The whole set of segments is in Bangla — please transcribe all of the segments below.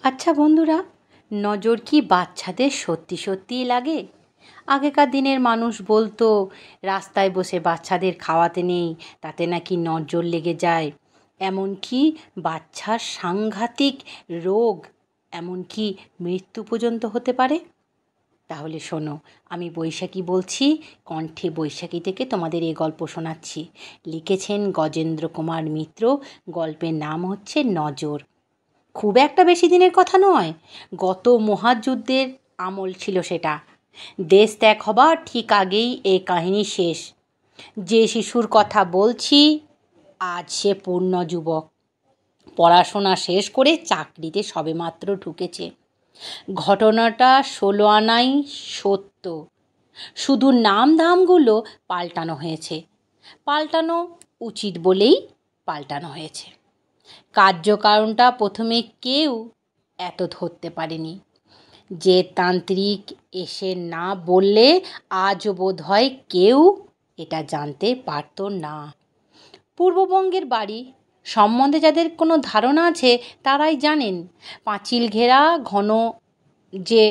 আচ্ছা বন্ধুরা, নজর কি বাচ্চাদের সত্যি সত্যিই লাগে? আগেকার দিনের মানুষ বলতো রাস্তায় বসে বাচ্চাদের খাওয়াতে নেই, তাতে নাকি নজর লেগে যায়। এমনকি বাচ্চার সাংঘাতিক রোগ, এমনকি মৃত্যু পর্যন্ত হতে পারে। তাহলে শোনো, আমি বৈশাখী বলছি, কণ্ঠে বৈশাখী থেকে তোমাদের এই গল্প শোনাচ্ছি। লিখেছেন গজেন্দ্র কুমার মিত্র। গল্পের নাম হচ্ছে নজর। খুব একটা বেশি দিনের কথা নয়, গত মহাযুদ্ধের আমল ছিল সেটা। দেশ ত্যাগ হবার ঠিক আগেই এই কাহিনী শেষ। যে শিশুর কথা বলছি আজ সে পূর্ণ যুবক, পড়াশোনা শেষ করে চাকরিতে সবেমাত্র ঢুকেছে। ঘটনাটা 16 আনাই সত্য, শুধু নাম ধামগুলো পাল্টানো হয়েছে। পাল্টানো উচিত বলেই পাল্টানো হয়েছে। কার্যকারণটা প্রথমে কেউ এত ধরতে পারেনি। যে তান্ত্রিক এসে না বললে আজও বোধ হয় কেউ এটা জানতে পারত না। পূর্ববঙ্গের বাড়ি সম্বন্ধে যাদের কোনো ধারণা আছে তারাই জানেন, পাঁচিল ঘেরা ঘন যে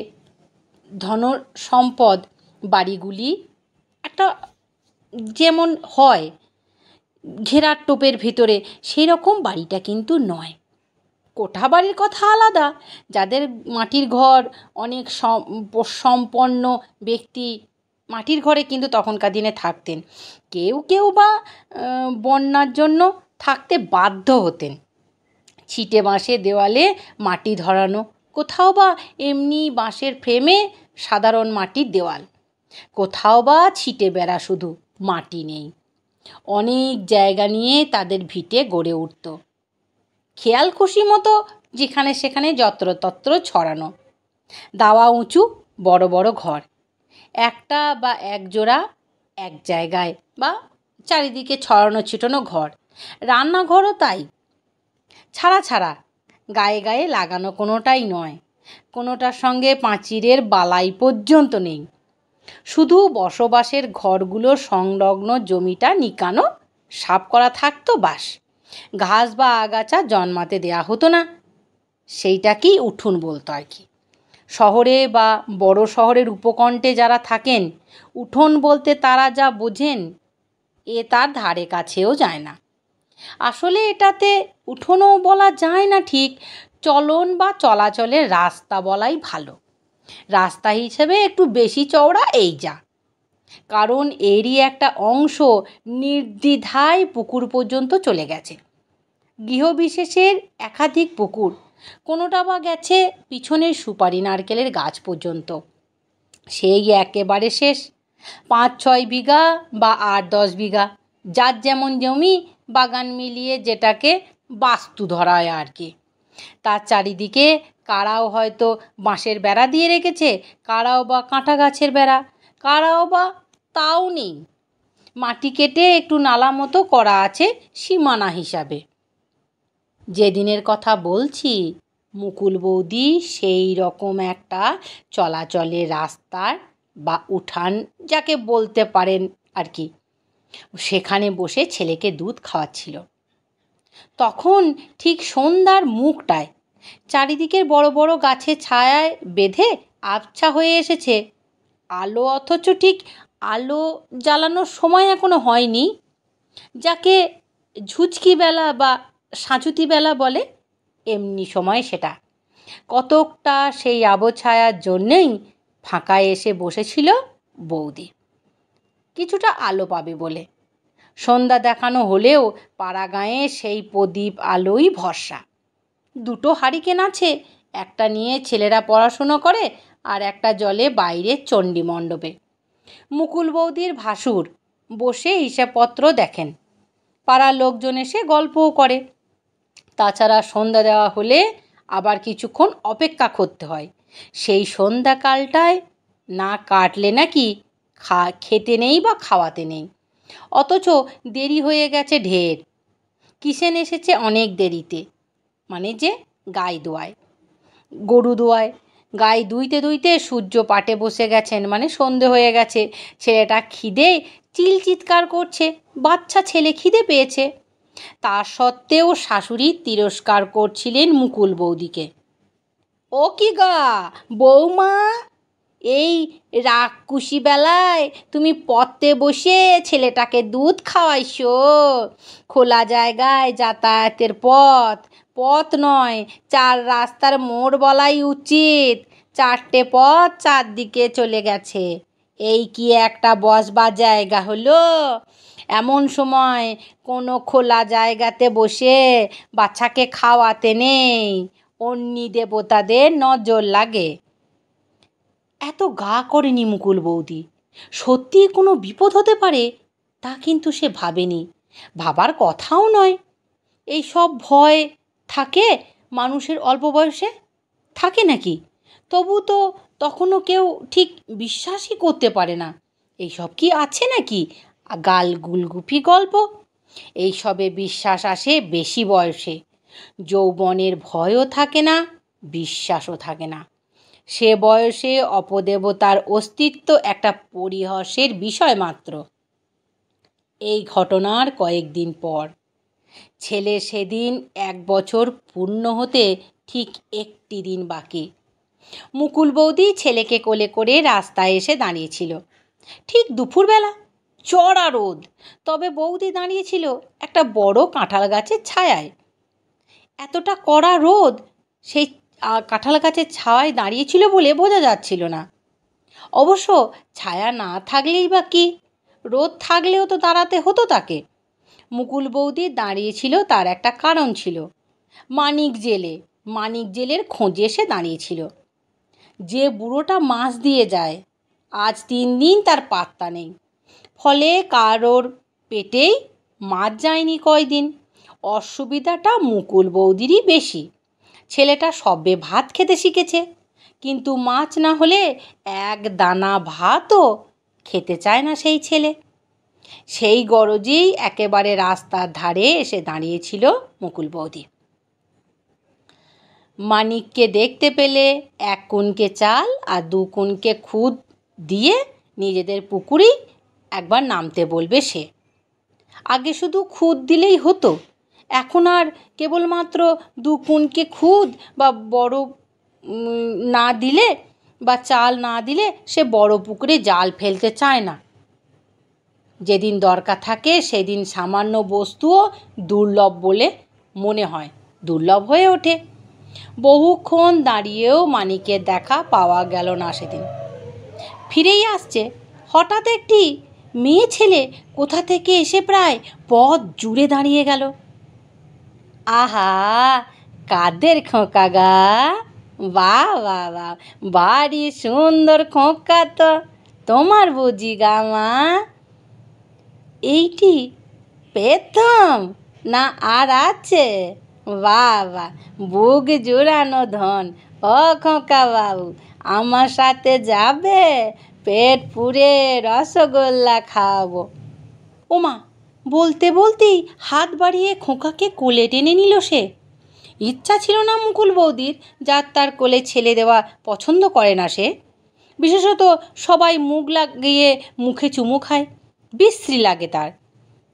ধন সম্পদ বাড়িগুলি একটা যেমন হয় ঘেরার টোপের ভিতরে, সেই রকম বাড়িটা কিন্তু নয়। কোঠা বাড়ির কথা আলাদা, যাদের মাটির ঘর, অনেক সম্পন্ন ব্যক্তি মাটির ঘরে কিন্তু তখনকার দিনে থাকতেন। কেউ কেউ বা বন্যার জন্য থাকতে বাধ্য হতেন। ছিটে বাঁশের দেওয়ালে মাটি ধরানো, কোথাও বা এমনি বাঁশের ফ্রেমে সাধারণ মাটির দেওয়াল, কোথাও বা ছিটে বেড়া, শুধু মাটি নেই। অনেক জায়গা নিয়ে তাদের ভিটে গড়ে উঠত, খেয়াল খুশি মতো যেখানে সেখানে যত্রতত্র ছড়ানো। দাওয়া উঁচু বড় বড় ঘর, একটা বা এক জোড়া এক জায়গায় বা চারিদিকে ছড়ানো ছিটানো ঘর। রান্নাঘরও তাই, ছাড়া ছাড়া, গায়ে গায়ে লাগানো কোনোটাই নয়, কোনোটার সঙ্গে পাঁচিরের বালাই পর্যন্ত নেই। শুধু বসবাসের ঘরগুলোর সংলগ্ন জমিটা নিকানো সাফ করা থাকতো, বাস। ঘাস বা আগাছা জন্মাতে দেয়া হতো না, সেইটাকেই উঠোন বলতো আর কি। শহরে বা বড় শহরের উপকণ্ঠে যারা থাকেন, উঠোন বলতে তারা যা বোঝেন এ তার ধারে কাছেও যায় না। আসলে এটাতে উঠোনও বলা যায় না ঠিক, চলন বা চলাচলের রাস্তা বলাই ভালো। রাস্তা হিসেবে একটু বেশি চওড়া এই যা, কারণ এরই একটা অংশ নির্দ্বিধায় পুকুর পর্যন্ত চলে গেছে। গৃহবিশেষের একাধিক পুকুর, কোনোটা বা গেছে পিছনের সুপারি নারকেলের গাছ পর্যন্ত। সেই একেবারে শেষ 5-6 বিঘা বা 8-10 বিঘা, যার যেমন জমি বাগান মিলিয়ে যেটাকে বাস্তু ধরা হয় আর কি। তার চারিদিকে কারাও হয়তো বাঁশের বেড়া দিয়ে রেখেছে, কারাও বা কাঁটা গাছের বেড়া, কারাও বা তাও নেই, মাটি কেটে একটু নালা মতো করা আছে সীমানা হিসাবে। যেদিনের কথা বলছি, মুকুল বৌদি সেই রকম একটা চলাচলের রাস্তার বা উঠান যাকে বলতে পারেন আর কি, সেখানে বসে ছেলেকে দুধ খাওয়াচ্ছিল। তখন ঠিক সন্ধ্যার মুখটায় চারিদিকের বড় বড় গাছের ছায়ায় বেঁধে আবছা হয়ে এসেছে আলো, অথচ ঠিক আলো জ্বালানোর সময় এখনো হয়নি। যাকে ঝুঁচকি বেলা বা সাঁচুতি বেলা বলে, এমনি সময় সেটা। কতকটা সেই আবছায়ার জন্যেই ফাঁকায় এসে বসেছিল বৌদি, কিছুটা আলো পাবে বলে। সন্ধ্যা দেখানো হলেও পাড়া গাঁয়ে সেই প্রদীপ আলোই ভরসা। 2 হারিকেন আছে, একটা নিয়ে ছেলেরা পড়াশুনো করে আর একটা জলে বাইরে চণ্ডী মণ্ডপে। মুকুল বৌদির ভাসুর বসে হিসাবপত্র দেখেন, পাড়ার লোকজন এসে গল্পও করে। তাছাড়া সন্ধ্যা দেওয়া হলে আবার কিছুক্ষণ অপেক্ষা করতে হয়। সেই সন্ধ্যাকালটায় না কাটলে নাকি খেতে নেই বা খাওয়াতে নেই। অথচ দেরি হয়ে গেছে ঢের। কিষেন এসেছে অনেক দেরিতে, মানে যে গাই দোয়ায়, গরু দোয়ায়। গাই দুইতে দুইতে সূর্য পাটে বসে গেছেন, মানে সন্ধে হয়ে গেছে। ছেলেটা খিদে চিৎকার করছে, বাচ্চা ছেলে খিদে পেয়েছে। তা সত্ত্বেও শাশুড়ি তিরস্কার করছিলেন মুকুল বৌদিকে। ও কি গা বৌমা, এই রাক্ষুসী বেলায় তুমি পথে বসে ছেলেটাকে দুধ খাওয়াইছো? খোলা জায়গায় যাতায়াতের পথ, পথ নয়, চার রাস্তার মোড় বলাই উচিত। চারটে পথ চারদিকে চলে গেছে, এই কি একটা বসবার জায়গা হলো? এমন সময় কোনো খোলা জায়গাতে বসে বাচ্চাকে খাওয়াতে নেই, অন্যি দেবতাদের নজর লাগে। এত গা করেনি মুকুল বৌদি। সত্যি কোনো বিপদ হতে পারে তা কিন্তু সে ভাবেনি, ভাবার কথাও নয়। এই সব ভয় থাকে মানুষের অল্প বয়সে, থাকে নাকি? তবু তো তখনও কেউ ঠিক বিশ্বাসই করতে পারে না। এইসব কি আছে নাকি গাল গুলগুপি গল্প? এইসবে বিশ্বাস আসে বেশি বয়সে। যৌবনের ভয়ও থাকে না, বিশ্বাসও থাকে না। সে বয়সে অপদেবতার অস্তিত্ব একটা পরিহাসের বিষয় মাত্র। এই ঘটনার কয়েকদিন পর ছেলে সেদিন 1 বছর পূর্ণ হতে ঠিক একটি দিন বাকি। মুকুল বৌদি ছেলেকে কোলে করে রাস্তায় এসে দাঁড়িয়েছিল। ঠিক দুপুরবেলা, চড়া রোদ, তবে বৌদি দাঁড়িয়েছিল একটা বড় কাঁঠাল গাছের ছায়ায়। এতটা কড়া রোদ সেই কাঁঠাল গাছের ছায়ায় দাঁড়িয়েছিল বলে বোঝা যাচ্ছিল না। অবশ্য ছায়া না থাকলেই বা কি, রোদ থাকলেও তো দাঁড়াতে হতো তাকে। মুকুল বৌদি দাঁড়িয়েছিল তার একটা কারণ ছিল। মানিক জেলের খোঁজে সে দাঁড়িয়েছিল। যে বুড়োটা মাছ দিয়ে যায়, আজ 3 দিন তার পাত্তা নেই। ফলে কারোর পেটেই মাছ যায়নি কয়দিন। অসুবিধাটা মুকুল বৌদিরই বেশি। ছেলেটা সবে ভাত খেতে শিখেছে, কিন্তু মাছ না হলে এক দানা ভাতও খেতে চায় না সেই ছেলে। সেই গরজেই একেবারে রাস্তার ধারে এসে দাঁড়িয়েছিল মুকুল বৌদি। মানিককে দেখতে পেলে 1 কুনকে চাল আর 2 কুনকে খুদ দিয়ে নিজেদের পুকুরেই একবার নামতে বলবে সে। আগে শুধু খুদ দিলেই হতো, এখন আর কেবলমাত্র 2 কুনকে খুদ বা বড় না দিলে বা চাল না দিলে সে বড় পুকুরে জাল ফেলতে চায় না। যেদিন দরকার থাকে সেদিন সামান্য বস্তুও দুর্লভ বলে মনে হয়, দুর্লভ হয়ে ওঠে। বহুক্ষণ দাঁড়িয়েও মানিকের দেখা পাওয়া গেল না সেদিন। ফিরেই আসছে, হঠাৎ একটি মেয়ে ছেলে কোথা থেকে এসে প্রায় পথ জুড়ে দাঁড়িয়ে গেল। আহা, কাদের খোকা গা, বাহ বাহ বাহ, বাড়ি সুন্দর খোকা তো তোমার বুঝি গা মা? এইটি পেতাম না আর আছে? বাবা, বুক জুড়ানো ধন। ও খোকা বাবু, আমার সাথে যাবে? পেট পুরে রসগোল্লা খাওয়াবো। ওমা, বলতে বলতেই হাত বাড়িয়ে খোকাকে কোলে টেনে নিল সে। ইচ্ছা ছিল না মুকুল বৌদির, যার তার কোলে ছেলে দেওয়া পছন্দ করে না সে। বিশেষত সবাই মুখ লাগিয়ে মুখে চুমু খায়, বিশ্রী লাগে তার।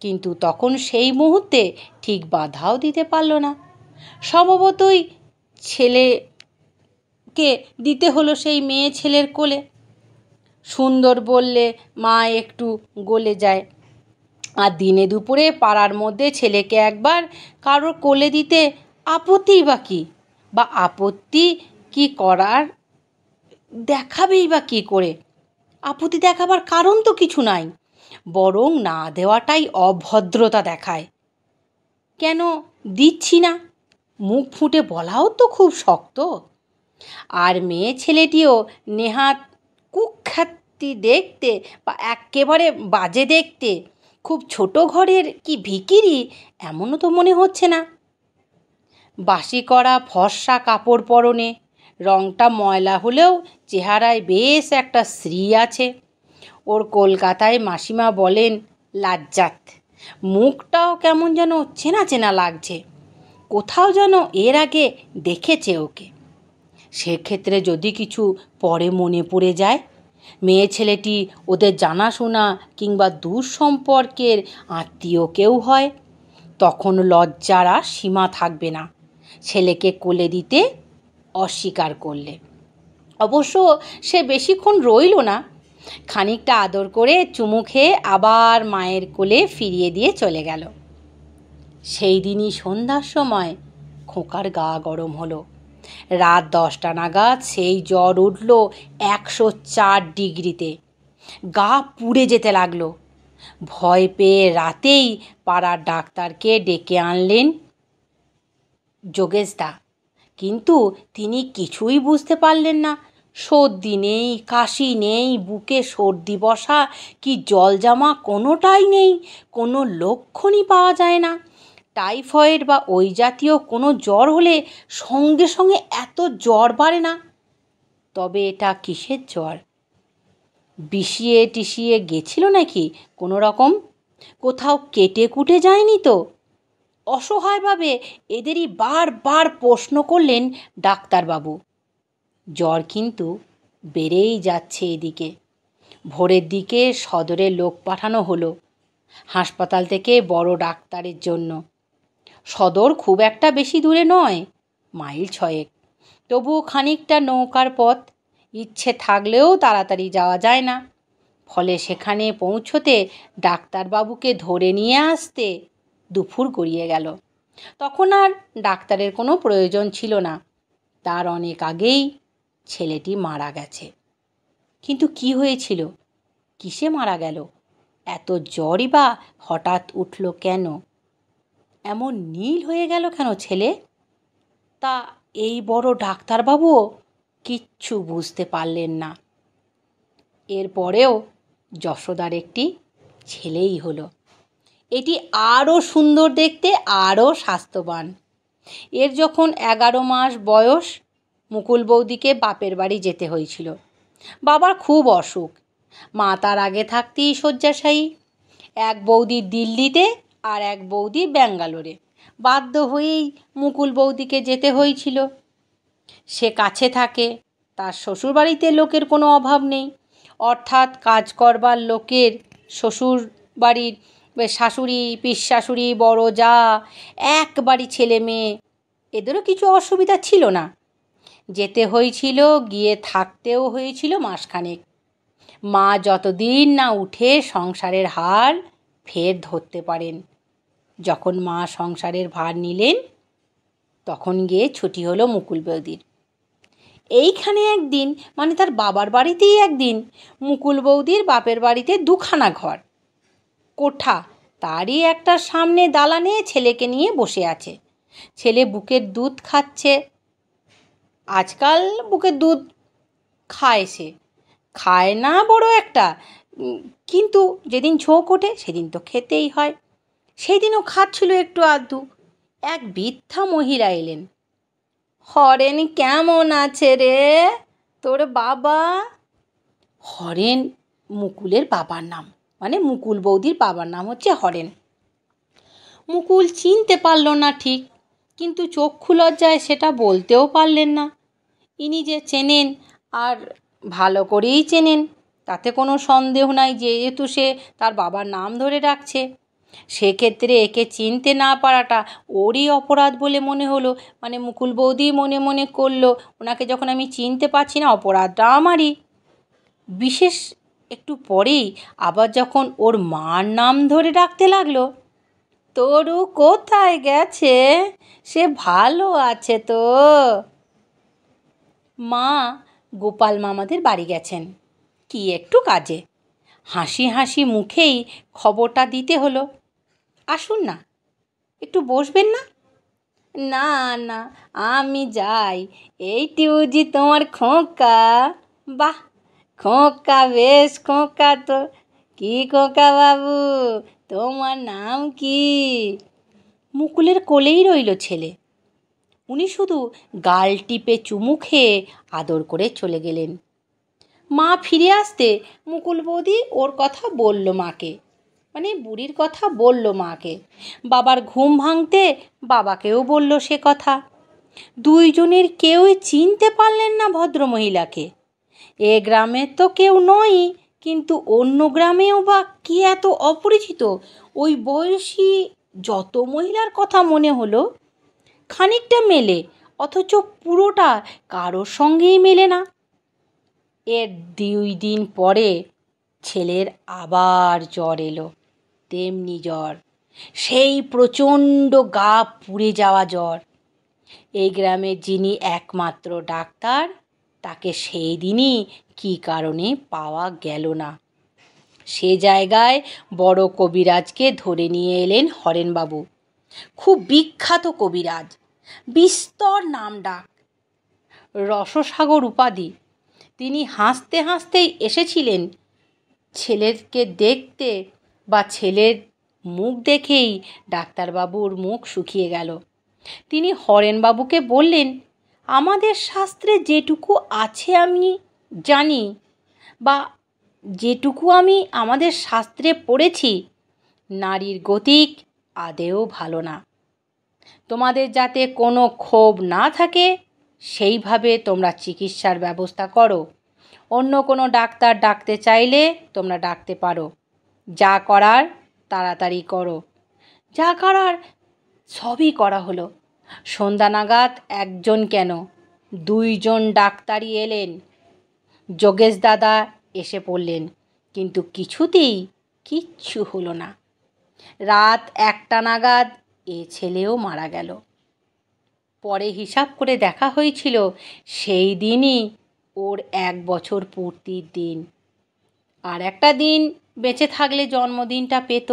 কিন্তু তখন সেই মুহূর্তে ঠিক বাধাও দিতে পারল না। স্বভাবতই ছেলেকে দিতে হলো সেই মেয়ে ছেলের কোলে। সুন্দর বললে মা একটু গলে যায়, আর দিনে দুপুরে পাড়ার মধ্যে ছেলেকে একবার কারোর কোলে দিতে আপত্তি বা কী? বা আপত্তি কি করার দেখাবেই বা কী করে? আপত্তি দেখাবার কারণ তো কিছু নাই, বরং না দেওয়াটাই অভদ্রতা দেখায়। কেন দিচ্ছি না মুখ ফুটে বলাও তো খুব শক্ত। আর মেয়ে ছেলেটিও নেহাত কুখ্যাতি দেখতে বা একেবারে বাজে দেখতে, খুব ছোট ঘরের কি ভিখিরি এমনও তো মনে হচ্ছে না। বাসি করা ফর্সা কাপড় পরনে, রংটা ময়লা হলেও চেহারায় বেশ একটা শ্রী আছে। ওর কলকাতায় মাসিমা বলেন লাজ্জাত। মুখটাও কেমন যেন চেনা চেনা লাগছে, কোথাও যেন এর আগে দেখেছে ওকে। সেক্ষেত্রে যদি কিছু পরে মনে পড়ে যায়, মেয়ে ছেলেটি ওদের জানাশোনা কিংবা দূর সম্পর্কের আত্মীয় কেউ হয়, তখন লজ্জার আর সীমা থাকবে না। ছেলেকে কোলে দিতে অস্বীকার করলে। অবশ্য সে বেশিক্ষণ রইল না, খানিকটা আদর করে চুমু খেয়ে আবার মায়ের কোলে ফিরিয়ে দিয়ে চলে গেল। সেই দিনই সন্ধ্যার সময় খোকার গা গরম হলো। রাত 10টা নাগাদ সেই জ্বর উঠল 104 ডিগ্রিতে। গা পুড়ে যেতে লাগলো। ভয় পেয়ে রাতেই পাড়ার ডাক্তারকে ডেকে আনলেন যোগেশদা, কিন্তু তিনি কিছুই বুঝতে পারলেন না। সর্দি নেই, কাশি নেই, বুকে সর্দি বসা কি জল জামা কোনোটাই নেই, কোনো লক্ষণই পাওয়া যায় না। টাইফয়েড বা ওই জাতীয় কোনো জ্বর হলে সঙ্গে সঙ্গে এত জ্বর বাড়ে না। তবে এটা কিসের জ্বর? বিষিয়ে টিসিয়ে গেছিল নাকি কোনো রকম? কোথাও কেটে কুটে যায়নি তো? অসহায়ভাবে এদেরই বারবার প্রশ্ন করলেন ডাক্তারবাবু। জ্বর কিন্তু বেড়েই যাচ্ছে এদিকে। ভোরের দিকে সদরে লোক পাঠানো হলো হাসপাতাল থেকে বড় ডাক্তারের জন্য। সদর খুব একটা বেশি দূরে নয়, মাইল 6। তবুও খানিকটা নৌকার পথ, ইচ্ছে থাকলেও তাড়াতাড়ি যাওয়া যায় না। ফলে সেখানে পৌঁছতে ডাক্তারবাবুকে ধরে নিয়ে আসতে দুপুর গড়িয়ে গেল। তখন আর ডাক্তারের কোনো প্রয়োজন ছিল না, তার অনেক আগেই ছেলেটি মারা গেছে। কিন্তু কি হয়েছিল? কিসে মারা গেল? এত জ্বরই বা হঠাৎ উঠল কেন? এমন নীল হয়ে গেল কেন ছেলে? তা এই বড় ডাক্তারবাবুও কিচ্ছু বুঝতে পারলেন না। এরপরেও যশোদার একটি ছেলেই হলো। এটি আরও সুন্দর দেখতে, আরও স্বাস্থ্যবান। এর যখন 11 মাস বয়স, মুকুল বৌদিকে বাপের বাড়ি যেতে হয়েছিল। বাবার খুব অসুখ, মা তার আগে থাকতেই শয্যাশায়ী। এক বৌদি দিল্লিতে আর এক বৌদি ব্যাঙ্গালোরে। বাধ্য হয়েই মুকুল বৌদিকে যেতে হয়েছিল। সে কাছে থাকে, তার শ্বশুরবাড়িতে লোকের কোনো অভাব নেই, অর্থাৎ কাজ করবার লোকের। শ্বশুর বাড়ির শাশুড়ি, পিসশাশুড়ি, বড় জা, একবারই ছেলে মেয়ে, এদেরও কিছু অসুবিধা ছিল না। যেতে হয়েছিল, গিয়ে থাকতেও হয়েছিল মাসখানেক। মা যতদিন না উঠে সংসারের হাল ফের ধরতে পারেন। যখন মা সংসারের ভার নিলেন, তখন গিয়ে ছুটি হলো মুকুল বৌদির। এইখানে একদিন, মানে তার বাবার বাড়িতেই একদিন, মুকুল বৌদির বাপের বাড়িতে 2খানা ঘর, কোঠা, তারই একটা সামনে দালানে ছেলেকে নিয়ে বসে আছে। ছেলে বুকের দুধ খাচ্ছে। আজকাল বুকের দুধ খায়, সে খায় না বড় একটা, কিন্তু যেদিন ঝোঁক ওঠে সেদিন তো খেতেই হয়। সেই দিনও খাচ্ছিল একটু আধটু। এক বৃদ্ধা মহিলা এলেন। হরেন কেমন আছে রে তোর বাবা? হরেন মুকুলের বাবার নাম, মানে মুকুল বৌদির বাবার নাম হচ্ছে হরেন। মুকুল চিনতে পারল না ঠিক, কিন্তু চক্ষু লজ্জায় সেটা বলতেও পারলেন না। ইনি যে চেনেন, আর ভালো করেই চেনেন, তাতে কোনো সন্দেহ নাই, যেহেতু সে তার বাবার নাম ধরে ডাকছে। সেক্ষেত্রে একে চিনতে না পারাটা ওরই অপরাধ বলে মনে হলো। মানে মুকুল বৌদি মনে মনে করলো, ওনাকে যখন আমি চিনতে পারছি না, অপরাধটা আমারই। বিশেষ একটু পরেই আবার যখন ওর মার নাম ধরে ডাকতে লাগলো, তরু কোথায় গেছে? সে ভালো আছে তো? মা গোপাল মামাদের বাড়ি গেছেন কি একটু কাজে। হাসি হাসি মুখেই খবরটা দিতে হলো। আসুন না, একটু বসবেন না? না না, আমি যাই। এইটি বুঝি তোমার খোকা? বাহ, খোকা, বেশ খোকা তো। কি খোকা বাবু, তোমার নাম কি? মুকুলের কোলেই রইল ছেলে। উনি শুধু গাল টিপে চুমু খেয়ে আদর করে চলে গেলেন। মা ফিরে আসতে মুকুল বৌদি ওর কথা বলল মাকে, মানে বুড়ির কথা বলল মাকে। বাবার ঘুম ভাঙতে বাবাকেও বলল সে কথা। দুইজনের কেউই চিনতে পারলেন না ভদ্রমহিলাকে। এ গ্রামের তো কেউ নয়ই, কিন্তু অন্য গ্রামেও বা কি এত অপরিচিত? ওই বয়সী যত মহিলার কথা মনে হলো, খানিকটা মেলে, অথচ পুরোটা কারোর সঙ্গেই মেলে না। এর 2 দিন পরে ছেলের আবার জ্বর এলো, তেমনি জ্বর, সেই প্রচণ্ড গা পুড়ে যাওয়া জ্বর। এই গ্রামের যিনি একমাত্র ডাক্তার, তাকে সেই দিনই কী কারণে পাওয়া গেল না। সে জায়গায় বড় কবিরাজকে ধরে নিয়ে এলেন হরেনবাবু। খুব বিখ্যাত কবিরাজ, বিস্তর নাম ডাক, রসসাগর উপাধি। তিনি হাসতে হাসতেই এসেছিলেন ছেলেকে দেখতে, বা ছেলের মুখ দেখেই ডাক্তারবাবুর মুখ শুকিয়ে গেল। তিনি হরেনবাবুকে বললেন, আমাদের শাস্ত্রে যেটুকু আছে আমি জানি, বা যেটুকু আমি আমাদের শাস্ত্রে পড়েছি, নারীর গতিক আদেও ভালো না। তোমাদের যাতে কোনো ক্ষোভ না থাকে সেইভাবে তোমরা চিকিৎসার ব্যবস্থা করো। অন্য কোনো ডাক্তার ডাকতে চাইলে তোমরা ডাকতে পারো। যা করার তাড়াতাড়ি করো। যা করার সবই করা হলো। সন্ধ্যা নাগাদ একজন কেন 2 জন ডাক্তারই এলেন। যোগেশ দাদা এসে পড়লেন, কিন্তু কিছুতেই কিচ্ছু হলো না। রাত 1টা নাগাদ এ ছেলেও মারা গেল। পরে হিসাব করে দেখা হয়েছিল সেই দিনই ওর 1 বছর পূর্তির দিন। আর একটা দিন বেঁচে থাকলে জন্মদিনটা পেত।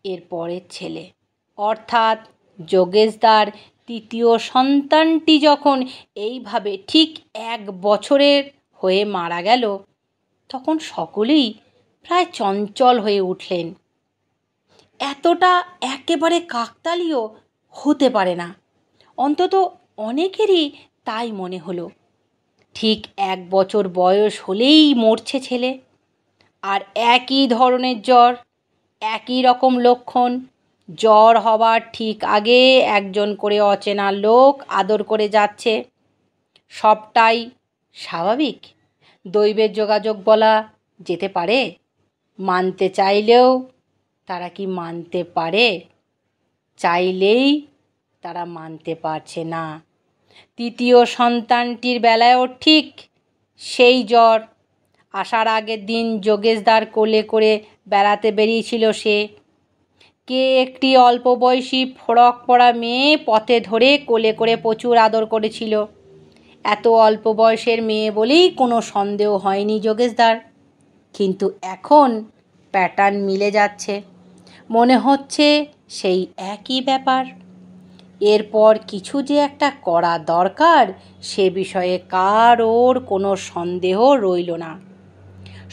এর পরের ছেলে, অর্থাৎ যোগেশদার 3য় সন্তানটি যখন এইভাবে ঠিক 1 বছরের হয়ে মারা গেল, তখন সকলেই প্রায় চঞ্চল হয়ে উঠলেন। এতটা একেবারে কাকতালীয় হতে পারে না, অন্তত অনেকেরই তাই মনে হলো। ঠিক 1 বছর বয়স হলেই মরছে ছেলে, আর একই ধরনের জ্বর, একই রকম লক্ষণ। জ্বর হবার ঠিক আগে একজন করে অচেনা লোক আদর করে যাচ্ছে। সবটাই স্বাভাবিক, দৈবের যোগাযোগ বলা যেতে পারে। মানতে চাইলেও তারা কি মানতে পারে? চাইলেই তারা মানতে পারছে না। 3য় সন্তানটির বেলায়ও ঠিক সেই জ্বর। আসার আগের দিন যোগেশদার কোলে করে বেড়াতে বেরিয়েছিল সে। কে একটি অল্প বয়সী ফ্রক পরা মেয়ে পথে ধরে কোলে করে প্রচুর আদর করেছিল। এত অল্প বয়সের মেয়ে বলেই কোনো সন্দেহ হয়নি যোগেশদার। কিন্তু এখন প্যাটার্ন মিলে যাচ্ছে, মনে হচ্ছে সেই একই ব্যাপার। এরপর কিছু যে একটা করা দরকার, সে বিষয়ে কারোর কোনো সন্দেহ রইল না।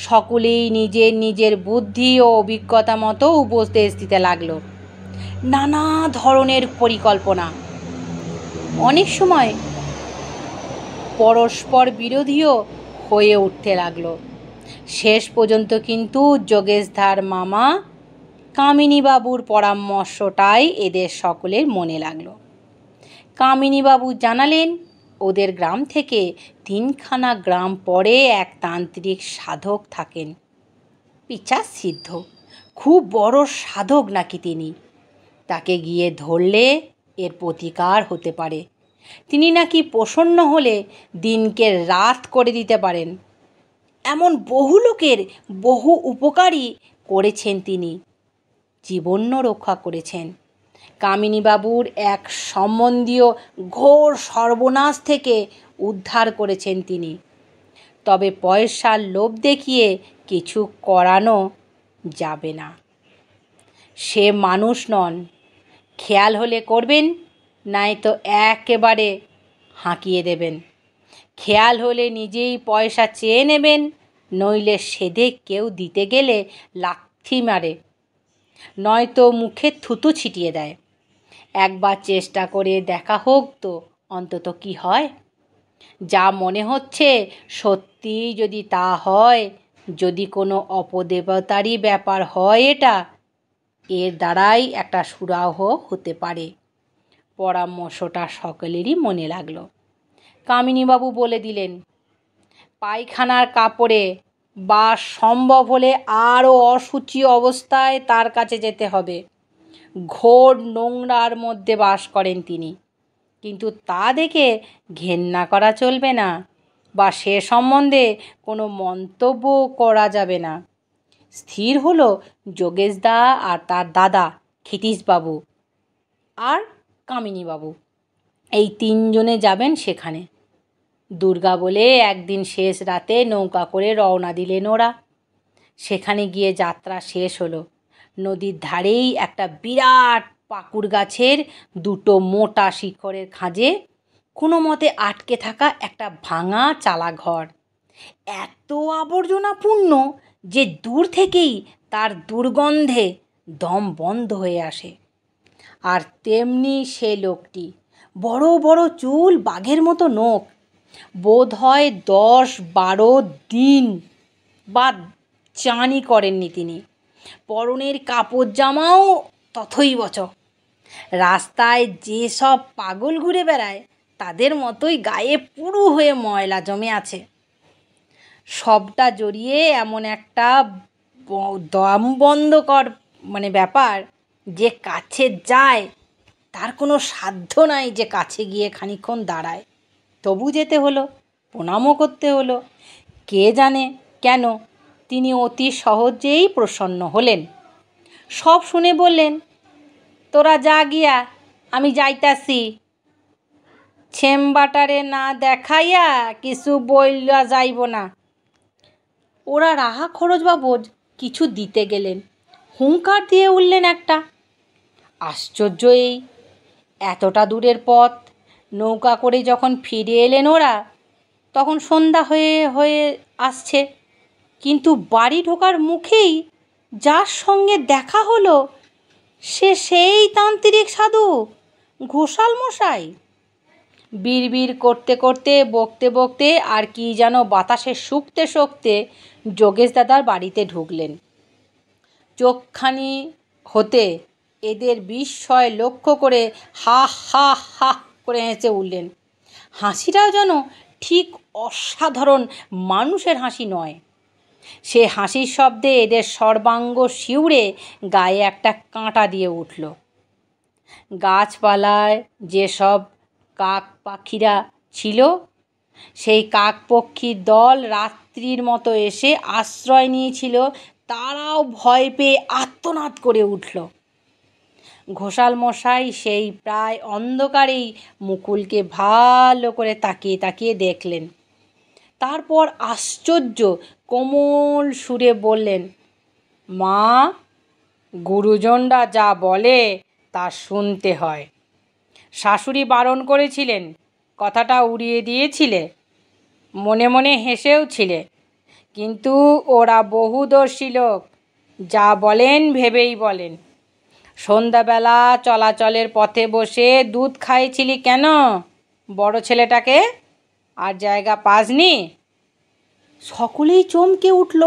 সকলেই নিজের নিজের বুদ্ধি ও অভিজ্ঞতা মতো উপদেশ দিতে লাগলো। নানা ধরনের পরিকল্পনা, অনেক সময় পরস্পর বিরোধীও হয়ে উঠতে লাগলো। শেষ পর্যন্ত কিন্তু যোগেশদার মামা কামিনীবাবুর পরামর্শটাই এদের সকলের মনে লাগলো। কামিনীবাবু জানালেন, ওদের গ্রাম থেকে 3খানা গ্রাম পরে এক তান্ত্রিক সাধক থাকেন, পিশাচ সিদ্ধ, খুব বড় সাধক নাকি তিনি। তাকে গিয়ে ধরলে এর প্রতিকার হতে পারে। তিনি নাকি প্রসন্ন হলে দিনকে রাত করে দিতে পারেন। এমন বহু লোকের বহু উপকারই করেছেন তিনি, জীবনও রক্ষা করেছেন। কামিনীবাবুর এক সম্বন্ধীয় ঘোর সর্বনাশ থেকে উদ্ধার করেছেন তিনি। তবে পয়সার লোভ দেখিয়ে কিছু করানো যাবে না। সে মানুষ নন। খেয়াল হলে করবেন, নয়তো একেবারে হাঁকিয়ে দেবেন। খেয়াল হলে নিজেই পয়সা চেয়ে নেবেন, নইলে সেধে কেউ দিতে গেলে লাথি মারে, নয়তো মুখে থুতু ছিটিয়ে দেয়। একবার চেষ্টা করে দেখা হোক তো অন্তত কি হয়। যা মনে হচ্ছে সত্যিই যদি তা হয়, যদি কোনো অপদেবতারই ব্যাপার হয়, এটা এর দ্বারাই একটা সুরাহ হতে পারে। পরামর্শটা সকলেরই মনে লাগলো। কামিনীবাবু বলে দিলেন, পায়খানার কাপড়ে বা সম্ভব হলে আরও অশুচি অবস্থায় তার কাছে যেতে হবে। ঘোর নোংরার মধ্যে বাস করেন তিনি। কিন্তু তা দেখে ঘেন্না করা চলবে না, বা সে সম্বন্ধে কোনো মন্তব্য করা যাবে না। স্থির হলো যোগেশদা আর তার দাদা ক্ষিতীশবাবু আর কামিনীবাবু এই তিনজনে যাবেন সেখানে। দুর্গা বলে একদিন শেষ রাতে নৌকা করে রওনা দিলেন ওরা। সেখানে গিয়ে যাত্রা শেষ হলো। নদীর ধারেই একটা বিরাট পাকুড় গাছের দুটো মোটা শিখরের খাঁজে কোনো মতে আটকে থাকা একটা ভাঙা চালা ঘর। এত আবর্জনাপূর্ণ যে দূর থেকেই তার দুর্গন্ধে দম বন্ধ হয়ে আসে। আর তেমনি সে লোকটি, বড় বড় চুল, বাঘের মতো নখ, বোধ হয় 10-12 দিন বা চানই করেননি তিনি। পরনের কাপড় জামাও তথৈবচ। রাস্তায় যেসব পাগল ঘুরে বেড়ায় তাদের মতোই গায়ে পুরু হয়ে ময়লা জমে আছে। সবটা জড়িয়ে এমন একটা দম বন্ধকর ব্যাপার যে কাছে যায় তার কোনো সাধ্য নাই যে কাছে গিয়ে খানিকক্ষণ দাঁড়ায়। তবু যেতে হলো, প্রণামও করতে হলো। কে জানে কেন তিনি অতি সহজেই প্রসন্ন হলেন। সব শুনে বললেন, তোরা যা গিয়া, আমি যাইতাছি। ছেমবাটারে না দেখাইয়া কিছু বইলা যাইব না। ওরা রাহা খরচবাবু কিছু দিতে গেলেন, হুঙ্কার দিয়ে উঠলেন একটা। আশ্চর্য এই, এতটা দূরের পথ নৌকা করে যখন ফিরে এলেন ওরা, তখন সন্ধ্যা হয়ে হয়ে আসছে। কিন্তু বাড়ি ঢোকার মুখেই যার সঙ্গে দেখা হলো সে সেই তান্ত্রিক সাধু ঘোষাল মশাই। বিড়বিড় করতে করতে, বকতে বকতে আর কি যেন বাতাসে শুকতে শুকতে যোগেশ দাদার বাড়িতে ঢুকলেন। চোখখানি হতে এদের বিস্ময় লক্ষ্য করে হা হা হা করে হেসে উঠলেন। হাসিটাও যেন ঠিক অসাধারণ মানুষের হাসি নয়। সে হাসির শব্দে এদের সর্বাঙ্গ শিউরে গায়ে একটা কাঁটা দিয়ে উঠল। গাছপালায় যেসব কাক পাখিরা ছিল, সেই কাক পক্ষীর দল রাত্রির মতো এসে আশ্রয় নিয়েছিল, তারাও ভয় পেয়ে আর্তনাদ করে উঠল। ঘোষাল মশাই সেই প্রায় অন্ধকারেই মুকুলকে ভালো করে তাকিয়ে তাকিয়ে দেখলেন। তারপর আশ্চর্য কোমল সুরে বললেন, মা, গুরুজনরা যা বলে তা শুনতে হয়। শাশুড়ি বারণ করেছিলেন, কথাটা উড়িয়ে দিয়েছিলে, মনে মনে হেসেও ছিলে, কিন্তু ওরা বহুদর্শী লোক, যা বলেন ভেবেই বলেন। সন্ধ্যাবেলা চলাচলের পথে বসে দুধ খাইছিলি কেন বড় ছেলেটাকে? আর জায়গা পাসনি? সকলেই চমকে উঠল।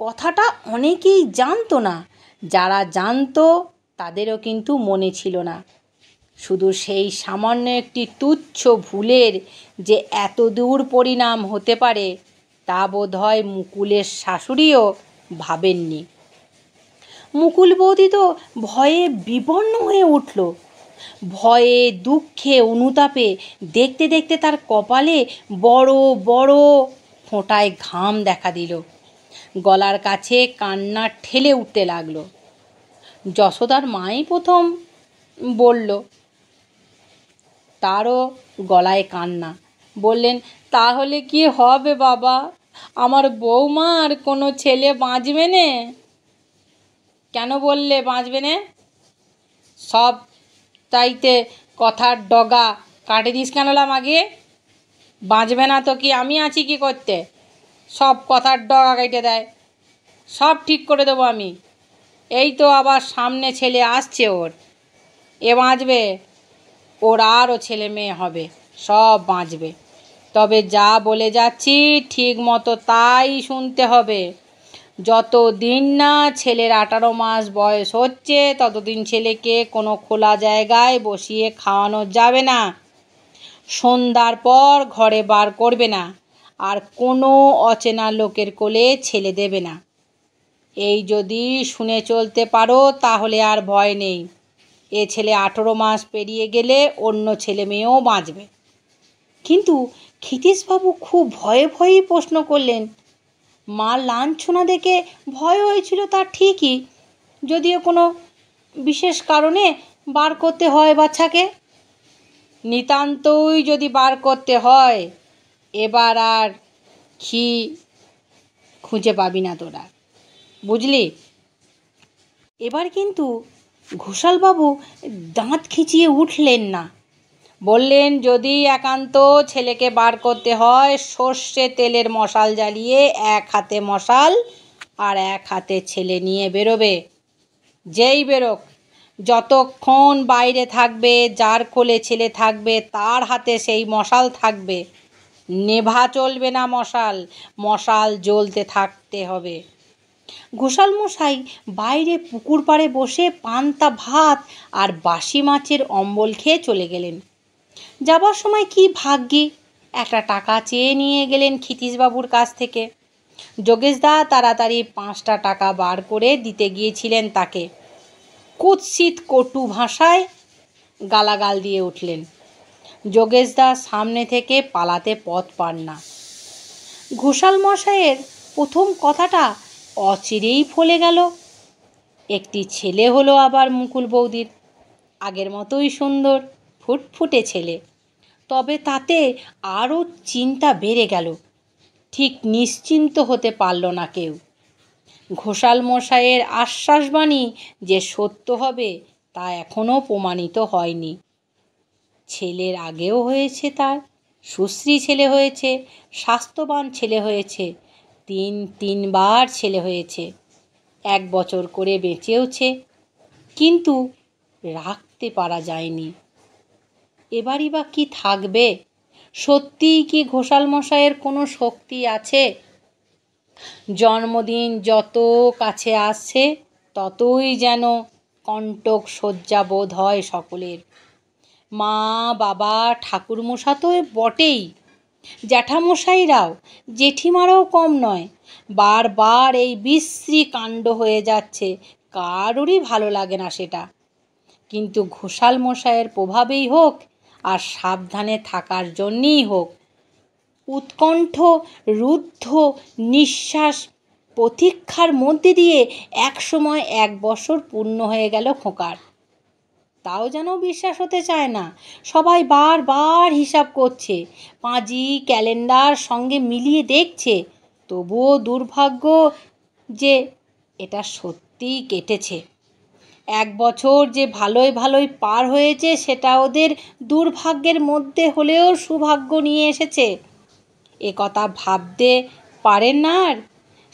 কথাটা অনেকেই জানতো না, যারা জানতো তাদেরও কিন্তু মনে ছিল না। শুধু সেই সামান্য একটি তুচ্ছ ভুলের যে এত দূর পরিণাম হতে পারে তা বোধ হয় মুকুলের শাশুড়িও ভাবেননি। মুকুল বৌদি তো ভয়ে বিবর্ণ হয়ে উঠল। ভয়ে, দুঃখে, অনুতাপে দেখতে দেখতে তার কপালে বড় বড় ফোঁটায় ঘাম দেখা দিল। গলার কাছে কান্না ঠেলে উঠতে লাগলো। যশোদার মাই প্রথম বলল, তারও গলায় কান্না। বললেন, তাহলে কি হবে বাবা, আমার বৌমার কোনো ছেলে বাঁচবে নে? কেন বললে বাঁচবে নে? সব তাইতে কথার ডগা কাটে দিস কেনলাম আগে? বাঁচবে না তো কি আমি আছি কি করতে? সব কথার ডগা কেটে দেয়। সব ঠিক করে দেবো আমি। এই তো আবার সামনে ছেলে আসছে ওর, এ বাঁচবে, ওর আরও ছেলে মেয়ে হবে, সব বাঁচবে। তবে যা বলে যাচ্ছি ঠিক মতো তাই শুনতে হবে। যতদিন না ছেলের 18 মাস বয়স হচ্ছে ততদিন ছেলেকে কোনো খোলা জায়গায় বসিয়ে খাওয়ানো যাবে না। সন্ধ্যার পর ঘরে বার করবে না, আর কোনো অচেনা লোকের কোলে ছেলে দেবে না। এই যদি শুনে চলতে পারো তাহলে আর ভয় নেই। এ ছেলে 18 মাস পেরিয়ে গেলে অন্য ছেলে মেয়েও বাঁচবে। কিন্তু ক্ষিতীশবাবু খুব ভয়ে ভয়েই প্রশ্ন করলেন। মার লাঞ্ছনা দেখে ভয় হয়েছিল তা ঠিকই, যদিও কোনো বিশেষ কারণে বার করতে হয় বাচ্চাকে। নিতান্তই যদি বার করতে হয়, এবার আর খুঁজে পাবি না তোরা, বুঝলি? এবার কিন্তু ঘোষালবাবু দাঁত খিচিয়ে উঠলেন না। বললেন, যদি একান্ত ছেলেকে বার করতে হয়, সর্ষে তেলের মশাল জ্বালিয়ে এক হাতে মশাল আর এক হাতে ছেলে নিয়ে বেরোবে। যেই বেরোক, যতক্ষণ বাইরে থাকবে, যার কোলে ছেলে থাকবে তার হাতে সেই মশাল থাকবে। নেভা চলবে না মশাল, মশাল জ্বলতে থাকতে হবে। ঘোষালমশাই বাইরে পুকুর পাড়ে বসে পান্তা ভাত আর বাসি মাছের অম্বল খেয়ে চলে গেলেন। যাবার সময় কি ভাগ্যে একটা টাকা চেয়ে নিয়ে গেলেন ক্ষিতীশবাবুর কাছ থেকে। যোগেশদা তাড়াতাড়ি 5টা টাকা বার করে দিতে গিয়েছিলেন তাকে। কুৎসিত কটু ভাষায় গালাগাল দিয়ে উঠলেন। যোগেশদা সামনে থেকে পালাতে পথ পান না। ঘোষালমশাইয়ের প্রথম কথাটা অচিরেই ফলে গেল। একটি ছেলে হলো আবার মুকুল বৌদির, আগের মতোই সুন্দর ফুটফুটে ছেলে। তবে তাতে আরও চিন্তা বেড়ে গেল। ঠিক নিশ্চিন্ত হতে পারল না কেউ। ঘোষালমশাইয়ের আশ্বাসবাণী যে সত্য হবে তা এখনও প্রমাণিত হয়নি। ছেলের আগেও হয়েছে, তার সুশ্রী ছেলে হয়েছে, স্বাস্থ্যবান ছেলে হয়েছে, তিনবার ছেলে হয়েছে, 1 বছর করে বেঁচেওছে, কিন্তু রাখতে পারা যায়নি। এবারই বা কি থাকবে? সত্যিই কি ঘোষালমশাইয়ের কোনো শক্তি আছে? জন্মদিন যত কাছে আসছে ততই যেন কণ্টক শয্যা বোধ হয় সকলের। মা, বাবা, ঠাকুরমশা তো বটেই, জ্যাঠামশাইরাও, জেঠিমারাও কম নয়। বারবার এই বিশ্রী কাণ্ড হয়ে যাচ্ছে, কারোরই ভালো লাগে না সেটা। কিন্তু ঘোষালমশাইয়ের প্রভাবেই হোক আর সাবধানে থাকার জন্যেই হোক, উৎকণ্ঠ রুদ্ধ নিঃশ্বাস প্রতীক্ষার মধ্যে দিয়ে একসময় 1 বছর পূর্ণ হয়ে গেল খোকার। তাও যেন বিশ্বাস হতে চায় না। সবাই বারবার হিসাব করছে, পাঁজি ক্যালেন্ডার সঙ্গে মিলিয়ে দেখছে। তবুও দুর্ভাগ্য যে এটা সত্যিই কেটেছে। 1 বছর যে ভালোই ভালোই পার হয়েছে সেটা ওদের দুর্ভাগ্যের মধ্যে হলেও সৌভাগ্য নিয়ে এসেছে, এ কথা ভাবতে পারেন না আর।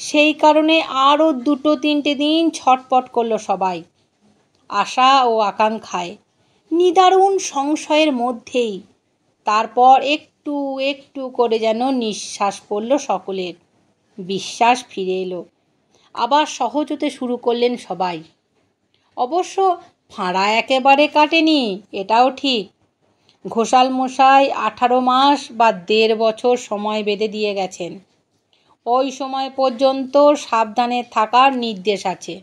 সেই কারণে আরও 2-3টে দিন ছটপট করলো সবাই, আশা ও আকাঙ্ক্ষায়, নিদারুণ সংশয়ের মধ্যেই। তারপর একটু একটু করে যেন নিঃশ্বাস পড়ল সকলের, বিশ্বাস ফিরে এলো। আবার সহজ হতে শুরু করলেন সবাই। অবশ্য ফাঁড়া একেবারে কাটেনি, এটাও ঠিক। ঘোষালমশাই 18 মাস বা 1.5 বছর সময় বেঁধে দিয়ে গেছেন। ওই সময় পর্যন্ত সাবধানে থাকার নির্দেশ আছে।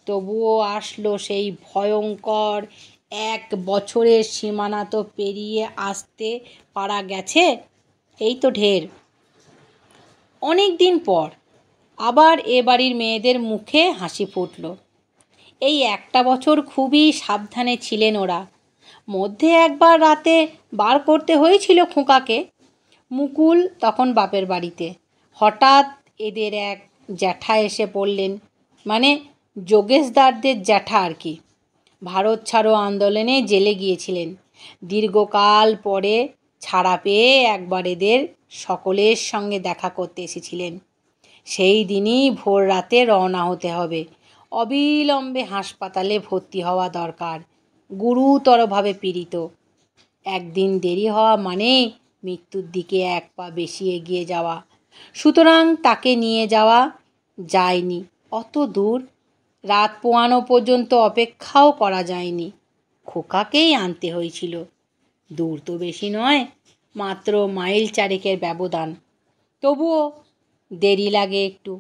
তবুও আসলো সেই ভয়ঙ্কর 1 বছরের সীমানা তো পেরিয়ে আসতে পারা গেছে, এই তো ঢের। অনেক দিন পর আবার এ বাড়ির মেয়েদের মুখে হাসি ফুটল। এই 1টা বছর খুবই সাবধানে ছিলেন ওরা। মধ্যে একবার রাতে বার করতে হয়েছিল খোকাকে। মুকুল তখন বাপের বাড়িতে। হঠাৎ এদের এক জ্যাঠা এসে পড়লেন, মানে যোগেশদারদের জ্যাঠা আর কি। ভারত ছাড়ো আন্দোলনে জেলে গিয়েছিলেন। দীর্ঘকাল পরে ছাড়া পেয়ে একবার এদের সকলের সঙ্গে দেখা করতে এসেছিলেন। সেই দিনই ভোর রাতে রওনা হতে হবে। অবিলম্বে হাসপাতালে ভর্তি হওয়া দরকার, গুরুতরভাবে পীড়িত। 1 দিন দেরি হওয়া মানে মৃত্যুর দিকে 1 পা বেশি এগিয়ে যাওয়া। সুতরাং তাকে নিয়ে যাওয়া যায়নি অত দূর। রাত পোয়ানো পর্যন্ত অপেক্ষাও করা যায়নি, খোকাকেই আনতে হয়েছিল। দূর তো বেশি নয়, মাত্র মাইল 4 ব্যবধান। তবুও দেরি লাগে একটু।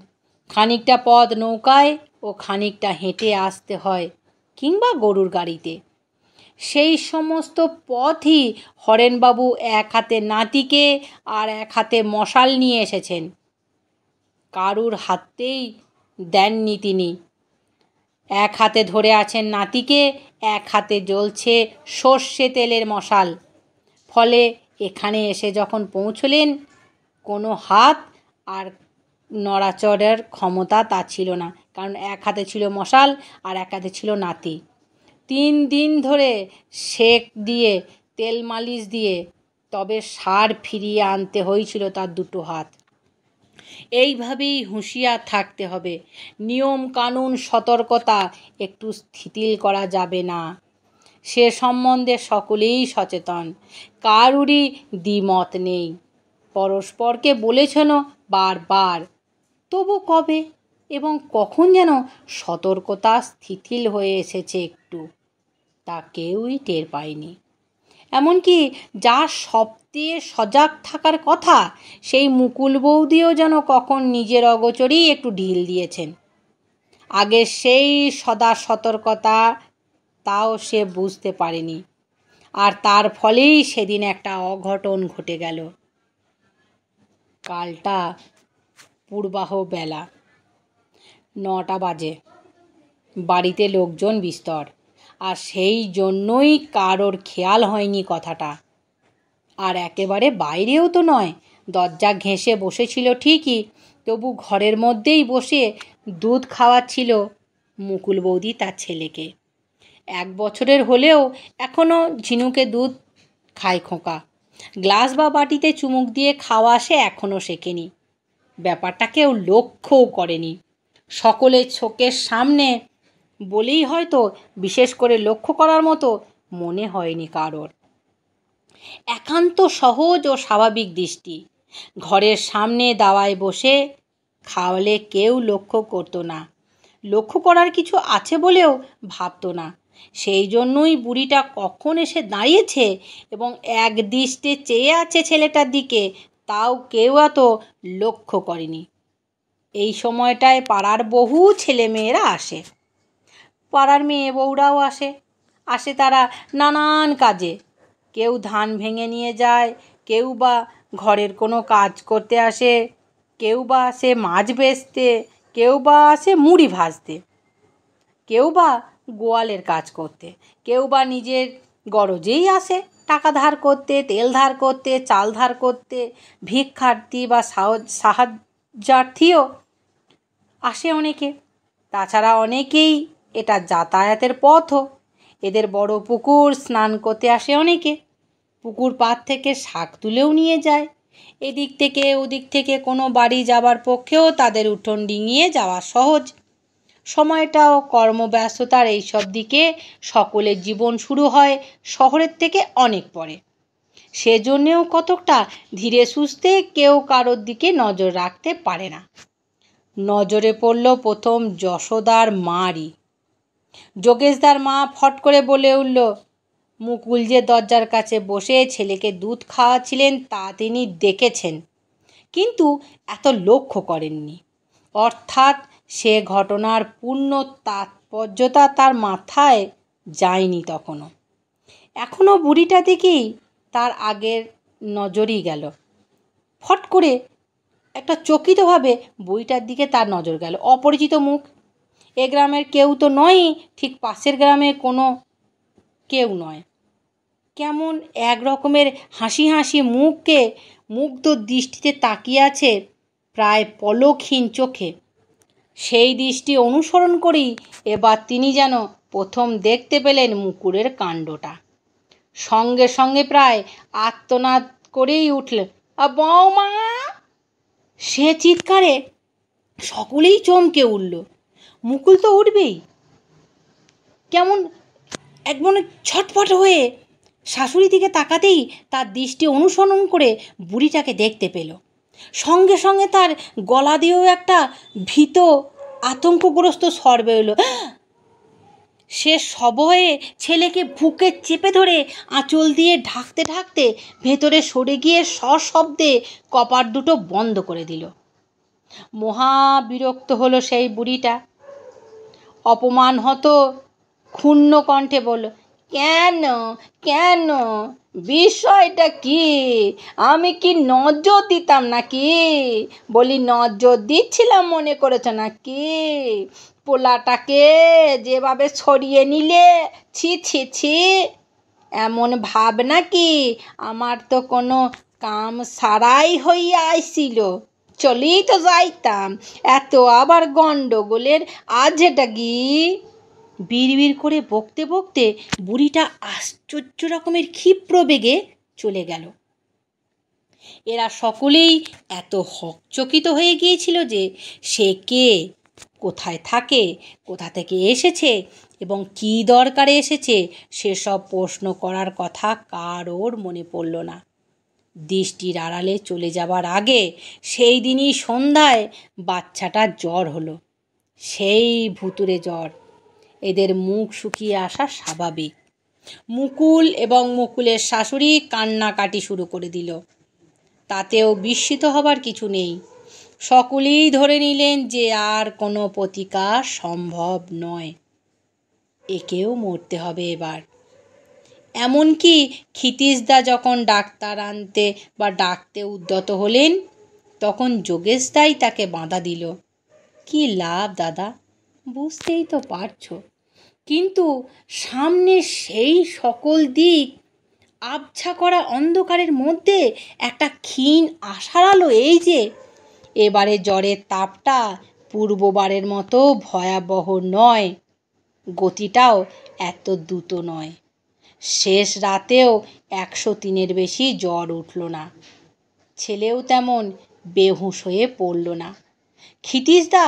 খানিকটা পথ নৌকায় ও খানিকটা হেঁটে আসতে হয়, কিংবা গরুর গাড়িতে। সেই সমস্ত পথই হরেনবাবু এক হাতে নাতিকে আর এক হাতে মশাল নিয়ে এসেছেন। কারুর হাতেই দেননি তিনি। এক হাতে ধরে আছেন নাতিকে, এক হাতে জ্বলছে সর্ষে তেলের মশাল। ফলে এখানে এসে যখন পৌঁছলেন, কোনো হাত আর নড়াচড়ার ক্ষমতা তার ছিল না, কারণ এক হাতে ছিল মশাল আর এক হাতে ছিল নাতি। 3 দিন ধরে সেক দিয়ে, তেল মালিশ দিয়ে তবে সার ফিরিয়ে আনতে হয়েছিল তার দুটো হাত। এইভাবেই হুঁশিয়ার থাকতে হবে। নিয়ম কানুন সতর্কতা একটু শিথিল করা যাবে না। সে সম্বন্ধে সকলেই সচেতন, কারুরই দ্বিমত নেই। পরস্পরকে বলেছেনও বারবার, তবু কবে এবং কখন যেন সতর্কতা শিথিল হয়ে এসেছে একটু, তা কেউই টের পায়নি। এমনকি যার সবচেয়ে সজাগ থাকার কথা, সেই মুকুল বৌদিও যেন কখন নিজের অগোচরেই একটু ঢিল দিয়েছেন। আগে সেই সদা সতর্কতা, তাও সে বুঝতে পারেনি। আর তার ফলেই সেদিন একটা অঘটন ঘটে গেল। কালটা পূর্বাহ বেলা, 9টা বাজে। বাড়িতে লোকজন বিস্তর, আর সেই জন্যই কারোর খেয়াল হয়নি কথাটা। আর একেবারে বাইরেও তো নয়, দরজা ঘেঁষে বসেছিল ঠিকই, তবু ঘরের মধ্যেই বসে দুধ খাওয়াচ্ছিল মুকুল বৌদি তার ছেলেকে। 1 বছরের হলেও এখনও ঝিনুকে দুধ খায় খোকা। গ্লাস বা বাটিতে চুমুক দিয়ে খাওয়া সে এখনও শেখেনি। ব্যাপারটা কেউ লক্ষ্যও করেনি। সকলের চোখের সামনে বলেই হয়তো বিশেষ করে লক্ষ্য করার মতো মনে হয়নি কারোর। একান্ত সহজ ও স্বাভাবিক দৃষ্টি। ঘরের সামনে দাওয়ায় বসে খাওয়ালে কেউ লক্ষ্য করতো না, লক্ষ্য করার কিছু আছে বলেও ভাবতো না। সেই জন্যই বুড়িটা কখন এসে দাঁড়িয়েছে এবং এক দৃষ্টে চেয়ে আছে ছেলেটার দিকে, তাও কেউ এত লক্ষ্য করেনি। এই সময়টায় পাড়ার বহু ছেলেমেয়েরা আসে, পাড়ার মেয়ে বউরাও আসে তারা নানান কাজে। কেউ ধান ভেঙে নিয়ে যায়, কেউ বা ঘরের কোনো কাজ করতে আসে, কেউ বা আসে মাছ বেচতে, কেউ বা আসে মুড়ি ভাজতে, কেউ বা গোয়ালের কাজ করতে, কেউ বা নিজের গরজেই আসে টাকা ধার করতে, তেল ধার করতে, চাল ধার করতে। ভিক্ষার্থী বা সাহায্যার্থীও আসে অনেকে। তাছাড়া অনেকেই এটা যাতায়াতের পথও। এদের বড় পুকুর, স্নান করতে আসে অনেকে। পুকুর পাড় থেকে শাক তুলেও নিয়ে যায়। এদিক থেকে ওদিক থেকে কোনো বাড়ি যাবার পক্ষেও তাদের উঠোন ডিঙিয়ে যাওয়া সহজ। সময়টাও কর্মব্যস্ততার এইসব দিকে সকলের জীবন শুরু হয় শহরের থেকে অনেক পরে। সেজন্যেও কতকটা ধীরে সুস্থে কেউ কারোর দিকে নজর রাখতে পারে না। নজরে পড়ল প্রথম যশোদার মারই। যোগেশদার মা ফট করে বলে উঠল, মুকুল যে দরজার কাছে বসে ছেলেকে দুধ খাওয়াচ্ছিলেন তা তিনি দেখেছেন, কিন্তু এত লক্ষ্য করেননি। অর্থাৎ সে ঘটনার পূর্ণ তাৎপর্যতা তার মাথায় যায়নি তখনও। এখনও বুড়িটা দিকেই তার আগের নজরই গেল। ফট করে একটা চকিতভাবে বুড়িটার দিকে তার নজর গেল। অপরিচিত মুখ। এ গ্রামের কেউ তো নয়ই, ঠিক পাশের গ্রামে কোনো কেউ নয়। কেমন এক রকমের হাসি হাসি মুখকে মুগ্ধ দৃষ্টিতে তাকিয়ে আছে প্রায় পলকহীন চোখে। সেই দৃষ্টি অনুসরণ করেই এবার তিনি যেন প্রথম দেখতে পেলেন মুকুলের কাণ্ডটা। সঙ্গে সঙ্গে প্রায় আর্তনাদ করেই উঠলেন, বৌমা! সে চিৎকারে সকলেই চমকে উঠল। মুকুল তো উঠবেই, কেমন একমনে ছটফট হয়ে শাশুড়ি দিকে তাকাতেই তার দৃষ্টি অনুসরণ করে বুড়িটাকে দেখতে পেল। সঙ্গে সঙ্গে তার গলা দিয়েও একটা ভীত আতঙ্কগ্রস্ত স্বর বেরোল। সে সভয়ে ছেলেকে বুকে চেপে ধরে আঁচল দিয়ে ঢাকতে ঢাকতে ভেতরে সরে গিয়ে সশব্দে কপাট দুটো বন্ধ করে দিল। মহা বিরক্ত হলো সেই বুড়িটা। অপমান হতো ক্ষুণ্ণ কণ্ঠে বলল, কেন কেন বিষয়টা কি? আমি কি নজর দিতাম নাকি? বলি নজর দিচ্ছিলাম মনে করেছ নাকি? পোলাটাকে যেভাবে ছড়িয়ে নিলে, ছি ছি ছি, এমন ভাব নাকি আমার তো কোনো কাম সারাই হইয়া আইছিল, চলেই তো যাইতাম, এত আবার গন্ডগোলের আজটা কি? বিড়বিড় করে বকতে বকতে বুড়িটা আশ্চর্য রকমের ক্ষিপ্র বেগে চলে গেল। এরা সকলেই এত হকচকিত হয়ে গিয়েছিল যে সে কে, কোথায় থাকে, কোথা থেকে এসেছে এবং কী দরকারে এসেছে সেসব প্রশ্ন করার কথা কারোর মনে পড়ল না। দৃষ্টির আড়ালে চলে যাবার আগে সেই দিনই সন্ধ্যায় বাচ্চাটার জ্বর হলো, সেই ভুতুড়ে জ্বর। এদের মুখ শুকিয়ে আসা স্বাভাবিক। মুকুল এবং মুকুলের শাশুড়ি কান্নাকাটি শুরু করে দিল। তাতেও বিস্মিত হবার কিছু নেই। সকলেই ধরে নিলেন যে আর কোনো প্রতিকার সম্ভব নয়, একেও মরতে হবে এবার। এমনকি ক্ষিতীশদা যখন ডাক্তার আনতে বা ডাকতে উদ্যত হলেন, তখন যোগেশদাই তাকে বাধা দিল। কি লাভ দাদা, বুঝতেই তো পারছো। কিন্তু সামনে সেই সকল দিক আবছা করা অন্ধকারের মধ্যে একটা ক্ষীণ আশার আলো এই যে এবারে জ্বরের তাপটা পূর্ববারের মতো ভয়াবহ নয়, গতিটাও এত দ্রুত নয়। শেষ রাতেও 103-এর বেশি জ্বর উঠল না, ছেলেও তেমন বেহুঁশ হয়ে পড়ল না। ক্ষিতীশদা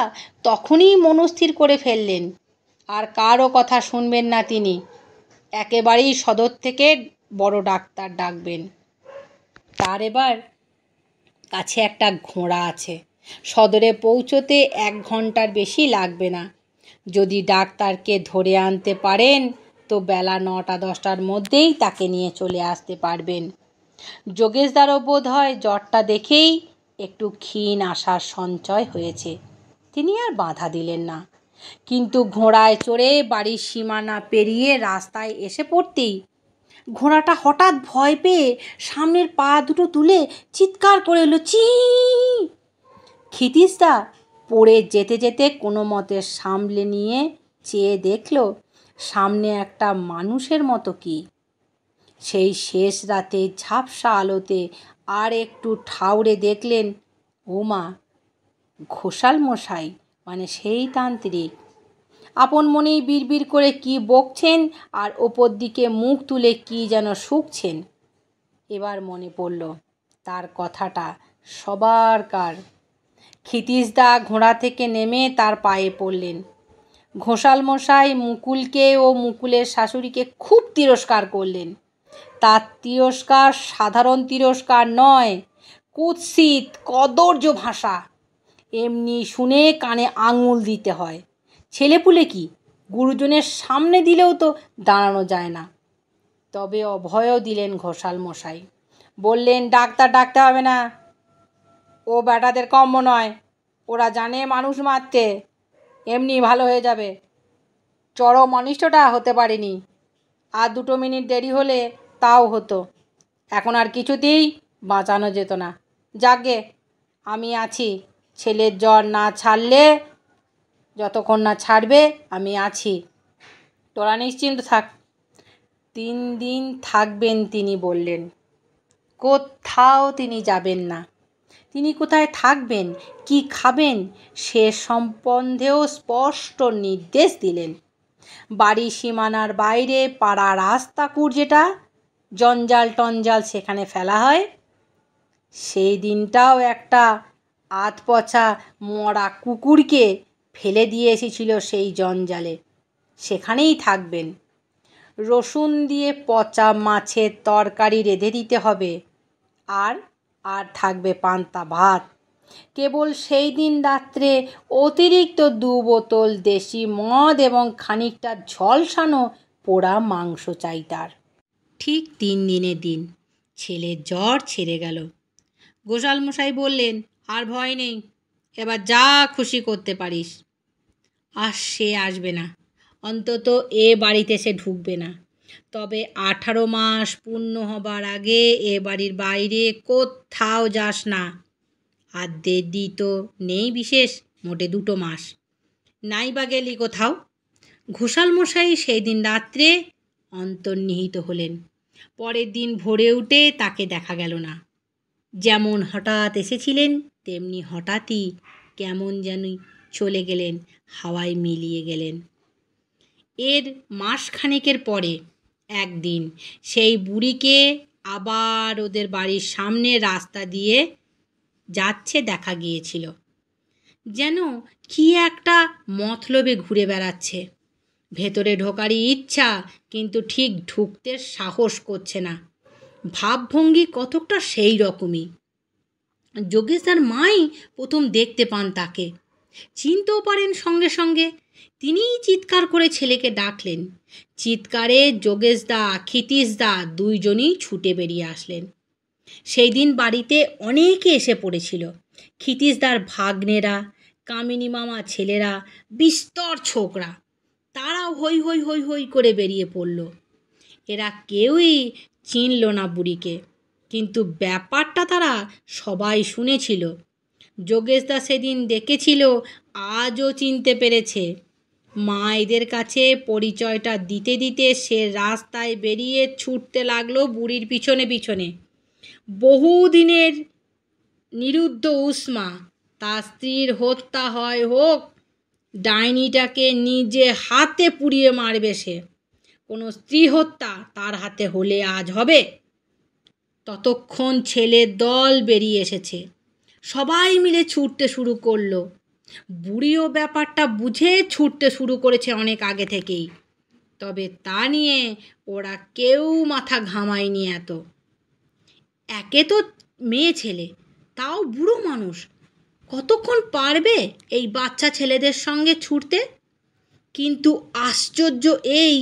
তখনই মনস্থির করে ফেললেন আর কারও কথা শুনবেন না তিনি, একেবারেই সদর থেকে বড় ডাক্তার ডাকবেন। তার এবার কাছে একটা ঘোড়া আছে, সদরে পৌঁছতে 1 ঘন্টার বেশি লাগবে না। যদি ডাক্তারকে ধরে আনতে পারেন তো বেলা 9টা-10টার মধ্যেই তাকে নিয়ে চলে আসতে পারবেন। যোগেশদারও বোধ হয় জ্বরটা দেখেই একটু ক্ষীণ আশার সঞ্চয় হয়েছে, তিনি আর বাধা দিলেন না। কিন্তু ঘোড়ায় চড়ে বাড়ির সীমানা পেরিয়ে রাস্তায় এসে পড়তেই ঘোড়াটা হঠাৎ ভয় পেয়ে সামনের পা দুটো তুলে চিৎকার করে এলো, চি। ক্ষিতীশদা পড়ে যেতে যেতে কোনো মতে সামলে নিয়ে চেয়ে দেখল সামনে একটা মানুষের মতো কি। সেই শেষ রাতে ঝাপসা আলোতে আর একটু ঠাউরে দেখলেন, ও মা, ঘোষাল মশাই, মানে সেই তান্ত্রিক। আপন মনেই বিড়বিড় করে কি বকছেন আর ওপর দিকে মুখ তুলে কি যেন শুকছেন। এবার মনে পড়ল তার কথাটা সবার কার। ক্ষিতীশদা ঘোড়া থেকে নেমে তার পায়ে পড়লেন। ঘোষাল মশাই মুকুলকে ও মুকুলের শাশুড়িকে খুব তিরস্কার করলেন। তার তিরস্কার সাধারণ তিরস্কার নয়, কুৎসিত কদর্য ভাষা। এমনি শুনে কানে আঙুল দিতে হয়। ছেলেপুলে কি, গুরুজনের সামনে দিলেও তো দাঁড়ানো যায় না। তবে অভয়ও দিলেন ঘোষাল মশাই। বললেন, ডাক্তার ডাকতে হবে না, ও বেটাদের কম্য নয়, ওরা জানে মানুষ মারতে, এমনি ভালো হয়ে যাবে। চরম অনিষ্টটা হতে পারেনি, আর 2 মিনিট দেরি হলে তাও হতো, এখন আর কিছুতেই বাঁচানো যেত না। যাকগে, আমি আছি, ছেলের জ্বর না ছাড়লে, যতক্ষণ না ছাড়বে আমি আছি, তোরা নিশ্চিন্ত থাক। 3 দিন থাকবেন তিনি বললেন, কোথাও তিনি যাবেন না। তিনি কোথায় থাকবেন, কি খাবেন সে সম্বন্ধেও স্পষ্ট নির্দেশ দিলেন। বাড়ি সীমানার বাইরে পাড়া রাস্তা যেটা জঞ্জাল টঞ্জাল সেখানে ফেলা হয়, সেই দিনটাও একটা আধপচা মরা কুকুরকে ফেলে দিয়ে এসেছিল সেই জঞ্জালে, সেখানেই থাকবেন। রসুন দিয়ে পচা মাছের তরকারি রেঁধে দিতে হবে, আর আর থাকবে পান্তা ভাত। কেবল সেই দিন রাত্রে অতিরিক্ত 2 বোতল দেশি মদ এবং খানিকটা ঝলসানো পোড়া মাংস চাই তার। ঠিক 3 দিনের দিন ছেলের জ্বর ছেড়ে গেল। ঘোষাল মশাই বললেন, আর ভয় নেই, এবার যা খুশি করতে পারিস। আর সে আসবে না, অন্তত এ বাড়িতে সে ঢুকবে না। তবে 18 মাস পূর্ণ হবার আগে এ বাড়ির বাইরে কোথাও যাস না। আর দেরি তো নেই বিশেষ, মোটে 2 মাস। নাই বা গেলি কোথাও। ঘোষাল মশাই সেই দিন রাত্রে অন্তর্নিহিত হলেন। পরের দিন ভোরে উঠে তাকে দেখা গেল না। যেমন হঠাৎ এসেছিলেন তেমনি হঠাৎই কেমন যেন চলে গেলেন, হাওয়ায় মিলিয়ে গেলেন। এর মাসখানেকের পরে একদিন সেই বুড়িকে আবার ওদের বাড়ির সামনে রাস্তা দিয়ে যাচ্ছে দেখা গিয়েছিল। যেন কি একটা মতলবে ঘুরে বেড়াচ্ছে। ভেতরে ঢোকারই ইচ্ছা, কিন্তু ঠিক ঢুকতে সাহস করছে না। ভাবভঙ্গি কতকটা সেই রকমই। যোগেশদার মাই প্রথম দেখতে পান তাকে, চিনতেও পারেন সঙ্গে সঙ্গে। তিনিই চিৎকার করে ছেলেকে ডাকলেন। চিৎকারে যোগেশদা ক্ষিতীশদা দুইজনই ছুটে বেরিয়ে আসলেন। সেই দিন বাড়িতে অনেকে এসে পড়েছিল। ক্ষিতীশদার ভাগ্নেরা, কামিনী মামা ছেলেরা, বিস্তর ছোকরা, তারাও হই হই হই হই করে বেরিয়ে পড়ল। এরা কেউই চিনল না বুড়িকে, কিন্তু ব্যাপারটা তারা সবাই শুনেছিল। যোগেশদা সেদিন দেখেছিল, আজও চিনতে পেরেছে। মা এদের কাছে পরিচয়টা দিতে দিতে সে রাস্তায় বেরিয়ে ছুটতে লাগলো বুড়ির পিছনে পিছনে। বহুদিনের নিরুদ্ধ উষ্মা, তার স্ত্রীর হত্যা হয় হোক, ডাইনিটাকে নিজে হাতে পুড়িয়ে মারবে সে। কোনো স্ত্রী হত্যা তার হাতে হলে আজ হবে? ততক্ষণ ছেলের দল বেরিয়ে এসেছে। সবাই মিলে ছুটতে শুরু করলো। বুড়িও ব্যাপারটা বুঝে ছুটতে শুরু করেছে অনেক আগে থেকেই। তবে তা নিয়ে ওরা কেউ মাথা ঘামায়নি এত। একে তো মেয়ে ছেলে, তাও বুড়ো মানুষ, কতক্ষণ পারবে এই বাচ্চা ছেলেদের সঙ্গে ছুটতে? কিন্তু আশ্চর্য এই,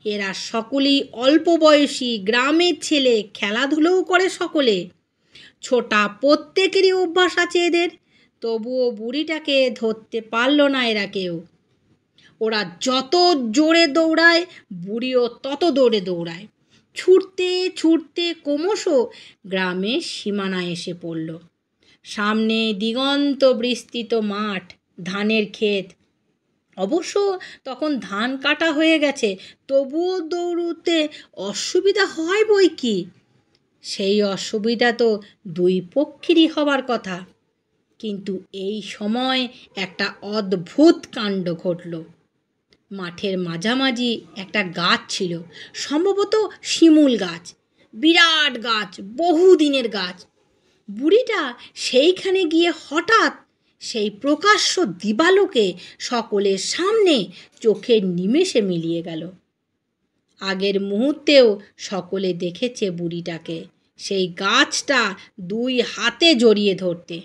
এরা সকলেই অল্প বয়সী গ্রামের ছেলে, খেলাধুলোও করে সকলে। ছোটা প্রত্যেকেরই অভ্যাস আছে এদের। তবুও বুড়িটাকে ধরতে পারল না এরা কেউ। ওরা যত জোরে দৌড়ায় বুড়িও তত দৌড়ে দৌড়ায়। ছুটতে ছুটতে ক্রমশ গ্রামের সীমানায় এসে পড়ল। সামনে দিগন্ত বিস্তৃত মাঠ, ধানের ক্ষেত। অবশ্য তখন ধান কাটা হয়ে গেছে, তবুও দৌড়তে অসুবিধা হয় বই কি। সেই অসুবিধা তো দুই পক্ষেরই হবার কথা। কিন্তু এই সময় একটা অদ্ভুত কাণ্ড ঘটল। মাঠের মাঝামাঝি একটা গাছ ছিল, সম্ভবত শিমুল গাছ, বিরাট গাছ, বহুদিনের গাছ। বুড়িটা সেইখানে গিয়ে হঠাৎ সেই প্রকাশ্য দিবালোকে সকলের সামনে চোখের নিমেষে মিলিয়ে গেল। আগের মুহূর্তেও সকলে দেখেছে বুড়িটাকে সেই গাছটা 2 হাতে জড়িয়ে ধরতে।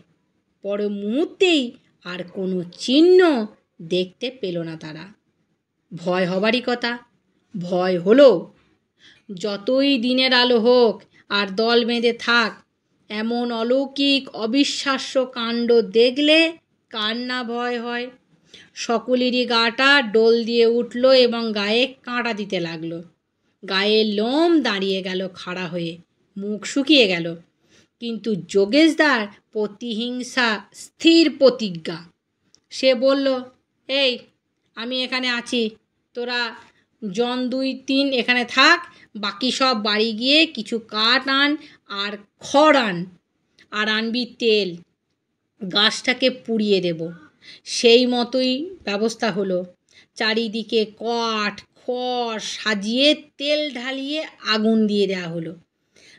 পর মুহূর্তেই আর কোনো চিহ্ন দেখতে পেল না তারা। ভয় হবারই কথা, ভয় হলো। যতই দিনের আলো হোক আর দল বেঁধে থাক, এমন অলৌকিক অবিশ্বাস্য কাণ্ড দেখলে কার না ভয় হয়? সকলেরই গাটা ডোল দিয়ে উঠল এবং গায়ে কাঁটা দিতে লাগলো। গায়ের লোম দাঁড়িয়ে গেল খাড়া হয়ে, মুখ শুকিয়ে গেল। কিন্তু যোগেশদার প্রতিহিংসা স্থির প্রতিজ্ঞা। সে বলল, এই আমি এখানে আছি, তোরা 1 2 3 এখানে থাক, বাকি সব বাড়ি গিয়ে কিছু কাঠ আন আর খড় আন, আর আনবি তেল, গাছটাকে পুড়িয়ে দেব। সেই মতোই ব্যবস্থা হলো। চারিদিকে কাঠ খড় সাজিয়ে তেল ঢালিয়ে আগুন দিয়ে দেওয়া হলো।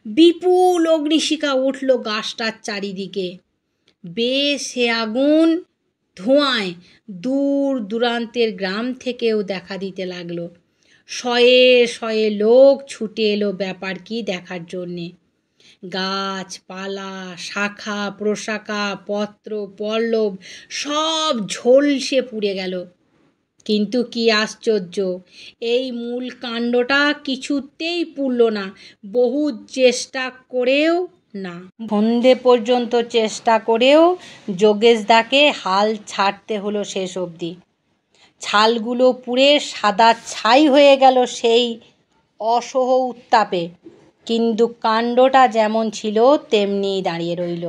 বিপুল অগ্নিশিখা উঠল গাছটার চারিদিকে। বেশ সে আগুন ধোঁয়ায় দূর দূরান্তের গ্রাম থেকেও দেখা দিতে লাগলো। শয়ে শয়ে লোক ছুটে এলো ব্যাপার কি দেখার জন্যে। গাছপালা, শাখা প্রশাখা, পত্র পল্লব সব ঝলসে পুড়ে গেল। কিন্তু কি আশ্চর্য, এই মূল কাণ্ডটা কিছুতেই পুড়ল না। বহু চেষ্টা করেও না। সন্ধে পর্যন্ত চেষ্টা করেও যোগেশদাকে হাল ছাড়তে হলো শেষ অবধি। ছালগুলো পুড়ে সাদা ছাই হয়ে গেল সেই অসহ উত্তাপে, কিন্তু কাণ্ডটা যেমন ছিল তেমনিই দাঁড়িয়ে রইল।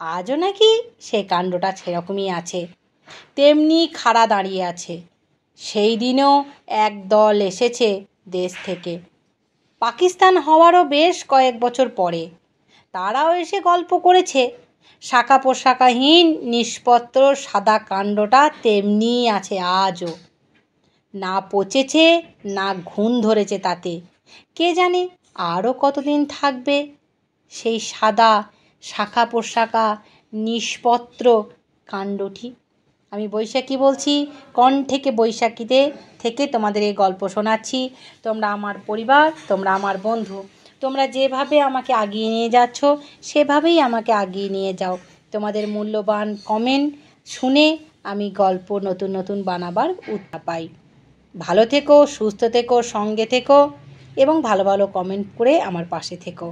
আজও নাকি সে কাণ্ডটা সেরকমই আছে, তেমনি খাড়া দাঁড়িয়ে আছে। সেই দিনও এক দল এসেছে দেশ থেকে, পাকিস্তান হওয়ারও বেশ কয়েক বছর পরে। তারাও এসে গল্প করেছে। শাখা প্রশাখাহীন নিষ্পত্র সাদা কাণ্ডটা তেমনিই আছে আজও। না পচেছে, না ঘুণ ধরেছে তাতে। কে জানে আরও কতদিন থাকবে সেই সাদা শাখা প্রশাখা নিষ্পত্র কাণ্ডটি। আমি বৈশাখী বলছি, কণ্ঠেকে বৈশাখীতে থেকে তোমাদের এই গল্প শোনাচ্ছি। তোমরা আমার পরিবার, তোমরা আমার বন্ধু। তোমরা যেভাবে আমাকে আগিয়ে নিয়ে যাচ্ছ সেভাবেই আমাকে আগিয়ে নিয়ে যাও। তোমাদের মূল্যবান কমেন্ট শুনে আমি গল্প নতুন নতুন বানাবার উৎসাহ পাই। ভালো থেকো, সুস্থ থেকো, সঙ্গে থেকো এবং ভালো ভালো কমেন্ট করে আমার পাশে থেকো।